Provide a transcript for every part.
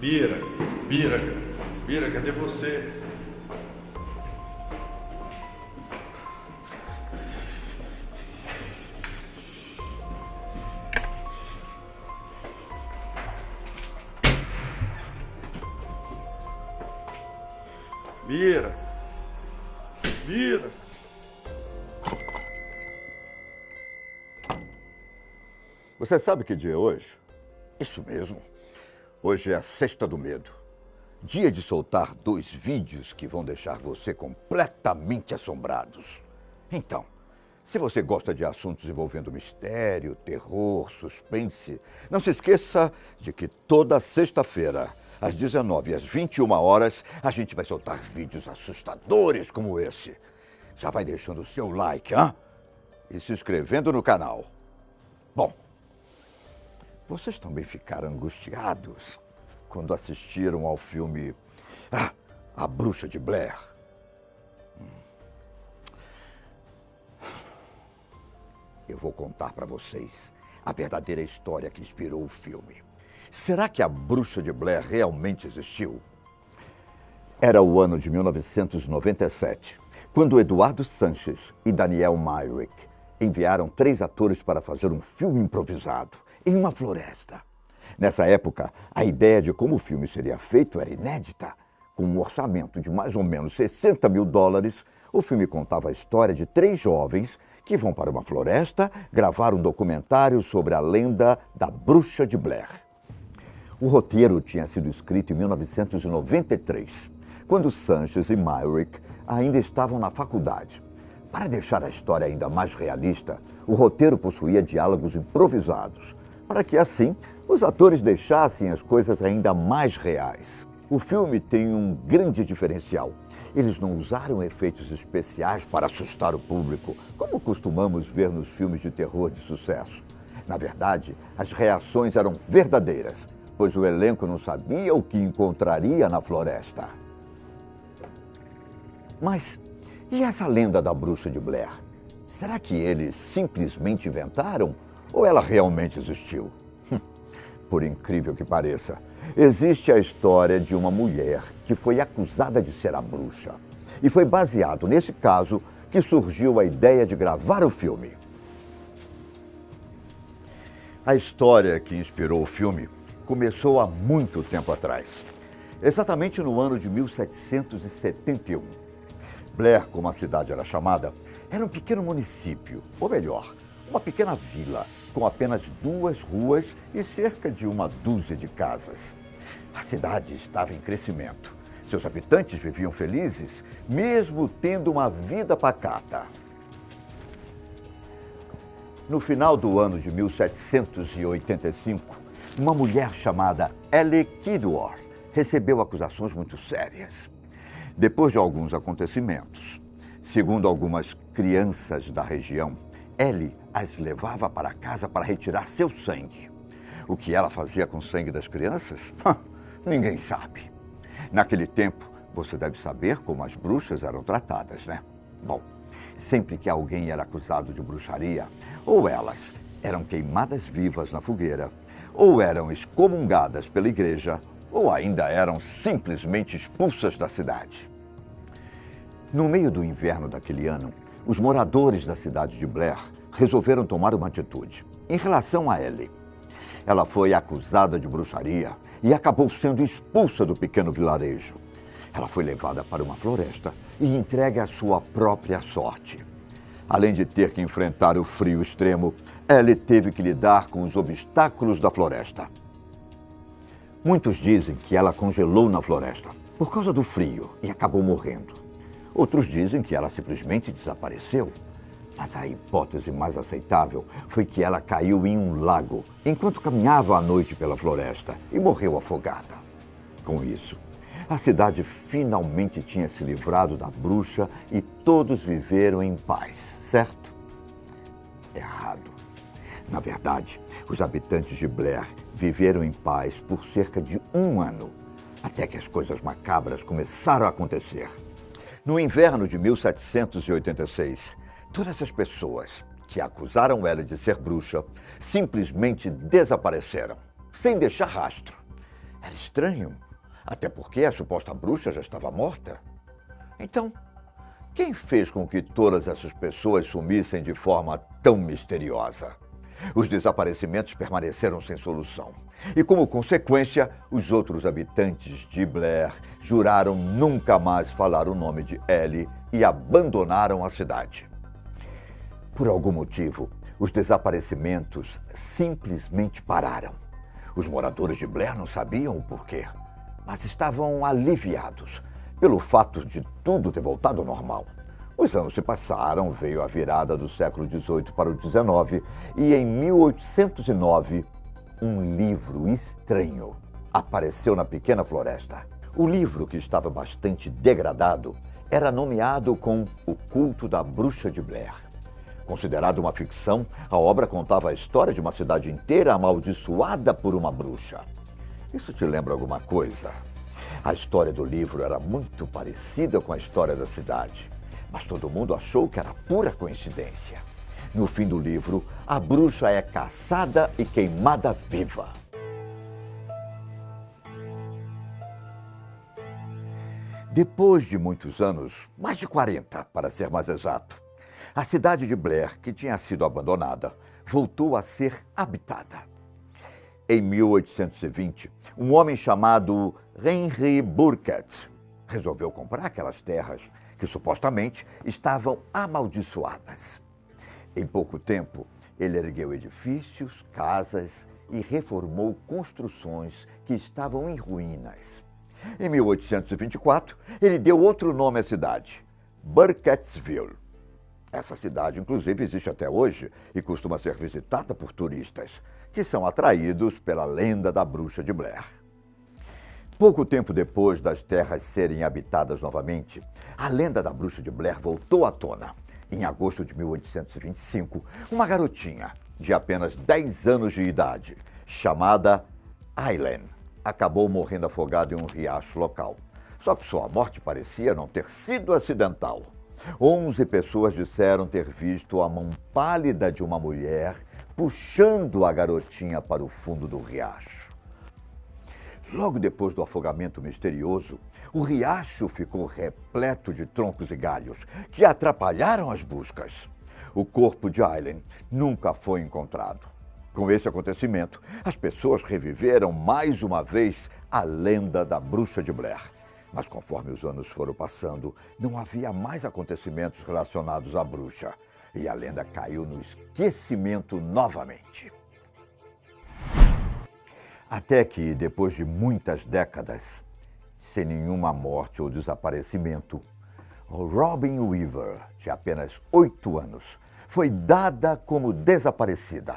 Bira, Bira, Bira, cadê você? Bira, Bira. Você sabe que dia é hoje? Isso mesmo. Hoje é a Sexta do Medo. Dia de soltar 2 vídeos que vão deixar você completamente assombrados. Então, se você gosta de assuntos envolvendo mistério, terror, suspense, não se esqueça de que toda sexta-feira, às 19 e às 21 horas, a gente vai soltar vídeos assustadores como esse. Já vai deixando o seu like, hein? E se inscrevendo no canal. Bom, vocês também ficaram angustiados quando assistiram ao filme A Bruxa de Blair. Eu vou contar para vocês a verdadeira história que inspirou o filme. Será que a Bruxa de Blair realmente existiu? Era o ano de 1997, quando Eduardo Sanches e Daniel Myrick enviaram 3 atores para fazer um filme improvisado em uma floresta. Nessa época, a ideia de como o filme seria feito era inédita. Com um orçamento de mais ou menos $60 mil, o filme contava a história de 3 jovens que vão para uma floresta gravar um documentário sobre a lenda da Bruxa de Blair. O roteiro tinha sido escrito em 1993, quando Sanches e Myrick ainda estavam na faculdade. Para deixar a história ainda mais realista, o roteiro possuía diálogos improvisados, para que assim os atores deixassem as coisas ainda mais reais. O filme tem um grande diferencial. Eles não usaram efeitos especiais para assustar o público, como costumamos ver nos filmes de terror de sucesso. Na verdade, as reações eram verdadeiras, pois o elenco não sabia o que encontraria na floresta. Mas e essa lenda da Bruxa de Blair? Será que eles simplesmente inventaram ou ela realmente existiu? Por incrível que pareça, existe a história de uma mulher que foi acusada de ser a bruxa. E foi baseado nesse caso que surgiu a ideia de gravar o filme. A história que inspirou o filme começou há muito tempo atrás, exatamente no ano de 1771. Blair, como a cidade era chamada, era um pequeno município, ou melhor, uma pequena vila, com apenas 2 ruas e cerca de 12 de casas. A cidade estava em crescimento. Seus habitantes viviam felizes, mesmo tendo uma vida pacata. No final do ano de 1785, uma mulher chamada Ellie Kidwell recebeu acusações muito sérias. Depois de alguns acontecimentos, segundo algumas crianças da região, Ellie as levava para casa para retirar seu sangue. O que ela fazia com o sangue das crianças? Ninguém sabe. Naquele tempo, você deve saber como as bruxas eram tratadas, né? Bom, sempre que alguém era acusado de bruxaria, ou elas eram queimadas vivas na fogueira, ou eram excomungadas pela igreja, ou ainda eram simplesmente expulsas da cidade. No meio do inverno daquele ano, os moradores da cidade de Blair resolveram tomar uma atitude em relação a Ellie. Ela foi acusada de bruxaria e acabou sendo expulsa do pequeno vilarejo. Ela foi levada para uma floresta e entregue à sua própria sorte. Além de ter que enfrentar o frio extremo, Ellie teve que lidar com os obstáculos da floresta. Muitos dizem que ela congelou na floresta por causa do frio e acabou morrendo. Outros dizem que ela simplesmente desapareceu. Mas a hipótese mais aceitável foi que ela caiu em um lago enquanto caminhava à noite pela floresta e morreu afogada. Com isso, a cidade finalmente tinha se livrado da bruxa e todos viveram em paz, certo? Errado. Na verdade, os habitantes de Blair viveram em paz por cerca de 1 ano, até que as coisas macabras começaram a acontecer. No inverno de 1786, todas as pessoas que acusaram ela de ser bruxa simplesmente desapareceram, sem deixar rastro. Era estranho, até porque a suposta bruxa já estava morta. Então, quem fez com que todas essas pessoas sumissem de forma tão misteriosa? Os desaparecimentos permaneceram sem solução. E, como consequência, os outros habitantes de Blair juraram nunca mais falar o nome de Ellie e abandonaram a cidade. Por algum motivo, os desaparecimentos simplesmente pararam. Os moradores de Blair não sabiam o porquê, mas estavam aliviados pelo fato de tudo ter voltado ao normal. Os anos se passaram, veio a virada do século XVIII para o XIX e, em 1809, um livro estranho apareceu na pequena floresta. O livro, que estava bastante degradado, era nomeado com O Culto da Bruxa de Blair. Considerado uma ficção, a obra contava a história de uma cidade inteira amaldiçoada por uma bruxa. Isso te lembra alguma coisa? A história do livro era muito parecida com a história da cidade, mas todo mundo achou que era pura coincidência. No fim do livro, a bruxa é caçada e queimada viva. Depois de muitos anos, mais de 40 para ser mais exato, a cidade de Blair, que tinha sido abandonada, voltou a ser habitada. Em 1820, um homem chamado Henry Burkett resolveu comprar aquelas terras que supostamente estavam amaldiçoadas. Em pouco tempo, ele ergueu edifícios, casas e reformou construções que estavam em ruínas. Em 1824, ele deu outro nome à cidade, Burkettsville. Essa cidade, inclusive, existe até hoje e costuma ser visitada por turistas, que são atraídos pela lenda da bruxa de Blair. Pouco tempo depois das terras serem habitadas novamente, a lenda da bruxa de Blair voltou à tona. Em agosto de 1825, uma garotinha de apenas 10 anos de idade, chamada Aileen, acabou morrendo afogada em um riacho local. Só que sua morte parecia não ter sido acidental. 11 pessoas disseram ter visto a mão pálida de uma mulher puxando a garotinha para o fundo do riacho. Logo depois do afogamento misterioso, o riacho ficou repleto de troncos e galhos que atrapalharam as buscas. O corpo de Aileen nunca foi encontrado. Com esse acontecimento, as pessoas reviveram mais uma vez a lenda da bruxa de Blair. Mas conforme os anos foram passando, não havia mais acontecimentos relacionados à bruxa. E a lenda caiu no esquecimento novamente. Até que, depois de muitas décadas, sem nenhuma morte ou desaparecimento, Robin Weaver, de apenas 8 anos, foi dada como desaparecida.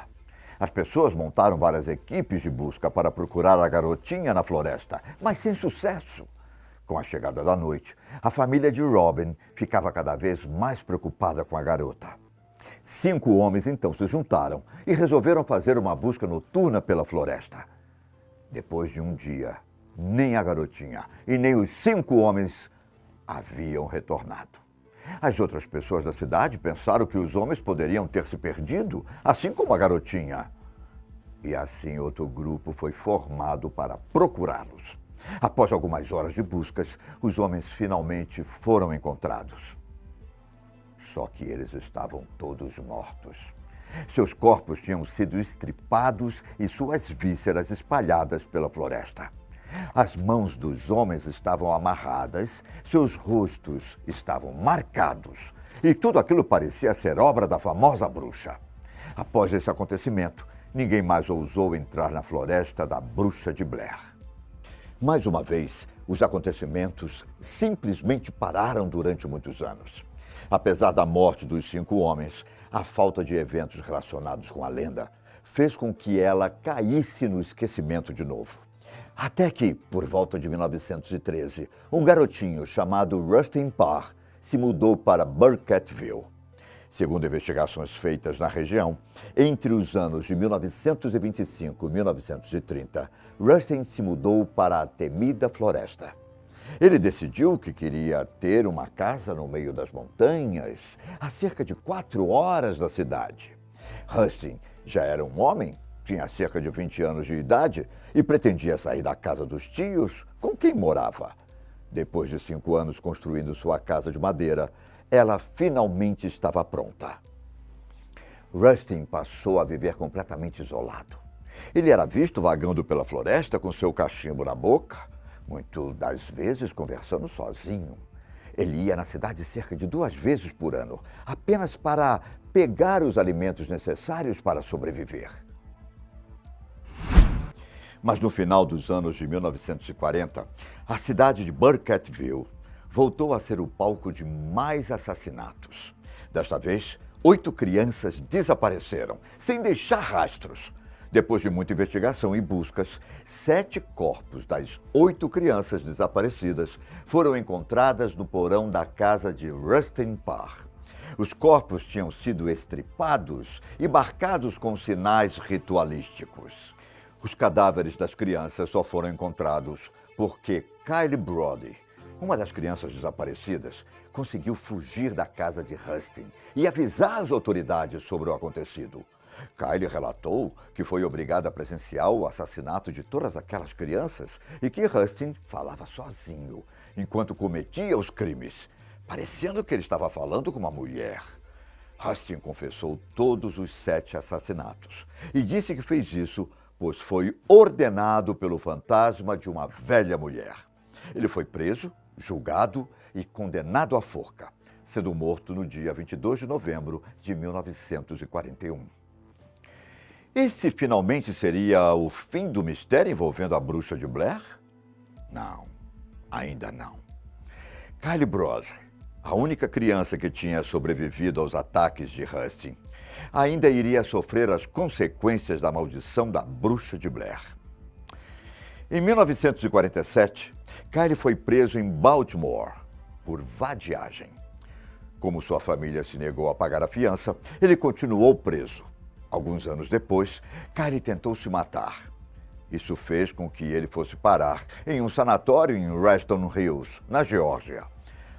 As pessoas montaram várias equipes de busca para procurar a garotinha na floresta, mas sem sucesso. Com a chegada da noite, a família de Robin ficava cada vez mais preocupada com a garota. 5 homens então se juntaram e resolveram fazer uma busca noturna pela floresta. Depois de um dia, nem a garotinha e nem os 5 homens haviam retornado. As outras pessoas da cidade pensaram que os homens poderiam ter se perdido, assim como a garotinha. E assim outro grupo foi formado para procurá-los. Após algumas horas de buscas, os homens finalmente foram encontrados. Só que eles estavam todos mortos. Seus corpos tinham sido estripados e suas vísceras espalhadas pela floresta. As mãos dos homens estavam amarradas, seus rostos estavam marcados e tudo aquilo parecia ser obra da famosa bruxa. Após esse acontecimento, ninguém mais ousou entrar na floresta da bruxa de Blair. Mais uma vez, os acontecimentos simplesmente pararam durante muitos anos. Apesar da morte dos 5 homens, a falta de eventos relacionados com a lenda fez com que ela caísse no esquecimento de novo. Até que, por volta de 1913, um garotinho chamado Rustin Parr se mudou para Burkettsville. Segundo investigações feitas na região, entre os anos de 1925 e 1930, Rustin se mudou para a temida floresta. Ele decidiu que queria ter uma casa no meio das montanhas, a cerca de 4 horas da cidade. Rustin já era um homem Tinha cerca de 20 anos de idade e pretendia sair da casa dos tios com quem morava. Depois de 5 anos construindo sua casa de madeira, ela finalmente estava pronta. Rustin passou a viver completamente isolado. Ele era visto vagando pela floresta com seu cachimbo na boca, muitas das vezes conversando sozinho. Ele ia na cidade cerca de 2 vezes por ano, apenas para pegar os alimentos necessários para sobreviver. Mas no final dos anos de 1940, a cidade de Burkittville voltou a ser o palco de mais assassinatos. Desta vez, 8 crianças desapareceram, sem deixar rastros. Depois de muita investigação e buscas, 7 corpos das 8 crianças desaparecidas foram encontradas no porão da casa de Rustin Parr. Os corpos tinham sido estripados e marcados com sinais ritualísticos. Os cadáveres das crianças só foram encontrados porque Kylie Brody, uma das crianças desaparecidas, conseguiu fugir da casa de Rustin e avisar as autoridades sobre o acontecido. Kylie relatou que foi obrigada a presenciar o assassinato de todas aquelas crianças e que Rustin falava sozinho enquanto cometia os crimes, parecendo que ele estava falando com uma mulher. Rustin confessou todos os 7 assassinatos e disse que fez isso pois foi ordenado pelo fantasma de uma velha mulher. Ele foi preso, julgado e condenado à forca, sendo morto no dia 22 de novembro de 1941. Esse finalmente seria o fim do mistério envolvendo a bruxa de Blair? Não, ainda não. Kylie Brody, a única criança que tinha sobrevivido aos ataques de Rustin, ainda iria sofrer as consequências da maldição da bruxa de Blair. Em 1947, Kylie foi preso em Baltimore por vadiagem. Como sua família se negou a pagar a fiança, ele continuou preso. Alguns anos depois, Kylie tentou se matar. Isso fez com que ele fosse parar em um sanatório em Reston Hills, na Geórgia.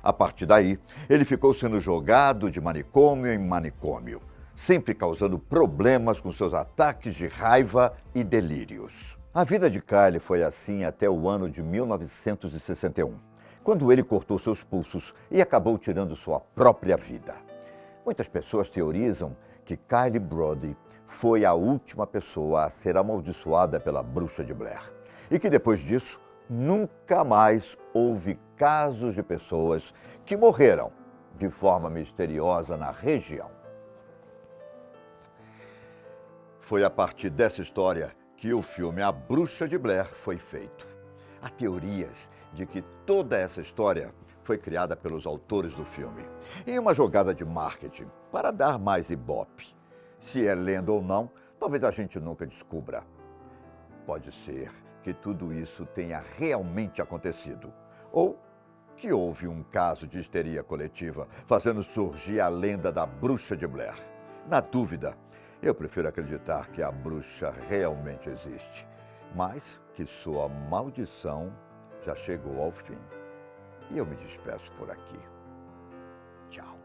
A partir daí, ele ficou sendo jogado de manicômio em manicômio, sempre causando problemas com seus ataques de raiva e delírios. A vida de Kylie foi assim até o ano de 1961, quando ele cortou seus pulsos e acabou tirando sua própria vida. Muitas pessoas teorizam que Kylie Brody foi a última pessoa a ser amaldiçoada pela bruxa de Blair e que depois disso nunca mais houve casos de pessoas que morreram de forma misteriosa na região. Foi a partir dessa história que o filme A Bruxa de Blair foi feito. Há teorias de que toda essa história foi criada pelos autores do filme, em uma jogada de marketing para dar mais ibope. Se é lenda ou não, talvez a gente nunca descubra. Pode ser que tudo isso tenha realmente acontecido, ou que houve um caso de histeria coletiva, fazendo surgir a lenda da bruxa de Blair. Na dúvida, eu prefiro acreditar que a bruxa realmente existe, mas que sua maldição já chegou ao fim. E eu me despeço por aqui. Tchau.